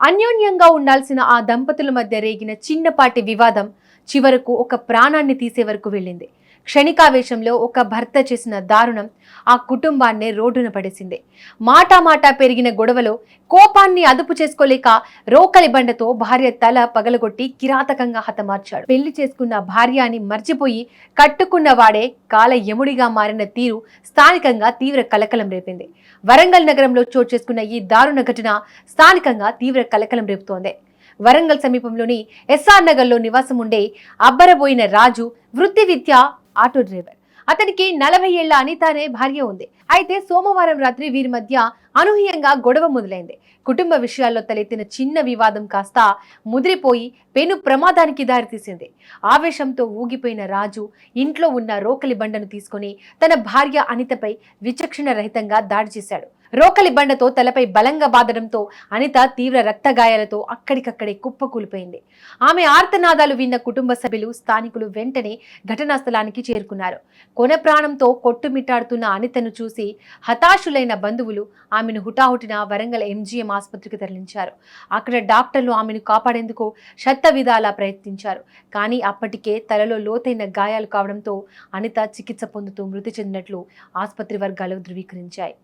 అన్యోన్యంగా ఉండాల్సిన ఆ దంపతుల మధ్య రేగిన చిన్నపాటి వివాదం చివరకు ఒక ప్రాణాన్ని తీసే వరకు వెళ్ళింది. క్షణికావేశంలో ఒక భర్త చేసిన దారుణం ఆ కుటుంబాన్నే రోడ్డున పడేసింది. మాటా పెరిగిన గొడవలో కోపాన్ని అదుపు చేసుకోలేక రోకలి బండతో భార్య తల పగలగొట్టి కిరాతకంగా హతమార్చాడు. పెళ్లి చేసుకున్న భార్య అని మర్చిపోయి కట్టుకున్న వాడే కాల యముడిగా మారిన తీరు స్థానికంగా తీవ్ర కలకలం రేపింది. వరంగల్ నగరంలో చోటు చేసుకున్న ఈ దారుణ ఘటన స్థానికంగా తీవ్ర కలకలం రేపుతోంది. వరంగల్ సమీపంలోని ఎస్ఆర్ నగర్ లో నివాసం ఉండే అబ్బరబోయిన రాజు వృత్తి విద్య ఆటో డ్రైవర్. అతనికి 40 ఏళ్ల అనిత అనే భార్య ఉంది. అయితే సోమవారం రాత్రి వీరి మధ్య అనూహ్యంగా గొడవ మొదలైంది. కుటుంబ విషయాల్లో తలెత్తిన చిన్న వివాదం కాస్త ముదిరిపోయి పెను ప్రమాదానికి దారితీసింది. ఆవేశంతో ఊగిపోయిన రాజు ఇంట్లో ఉన్న రోకలి బండను తీసుకుని తన భార్య అనితపై విచక్షణ రహితంగా దాడి చేశాడు. రోకలి బండతో తలపై బలంగా బాదడంతో అనిత తీవ్ర రక్తగాయాలతో అక్కడికక్కడే కుప్పకూలిపోయింది. ఆమె ఆర్తనాదాలు విన్న కుటుంబ సభ్యులు, స్థానికులు వెంటనే ఘటనా స్థలానికి చేరుకున్నారు. కొన ప్రాణంతో కొట్టుమిట్టాడుతున్న అనితను చూసి హతాశులైన బంధువులు ఆమెను హుటాహుటిన వరంగల్ ఎంజీఎం ఆసుపత్రికి తరలించారు. అక్కడ డాక్టర్లు ఆమెను కాపాడేందుకు శతవిధాలా ప్రయత్నించారు. కానీ అప్పటికే తలలో లోతైన గాయాలు కావడంతో అనిత చికిత్స పొందుతూ మృతి చెందినట్లు ఆసుపత్రి వర్గాలు ధృవీకరించాయి.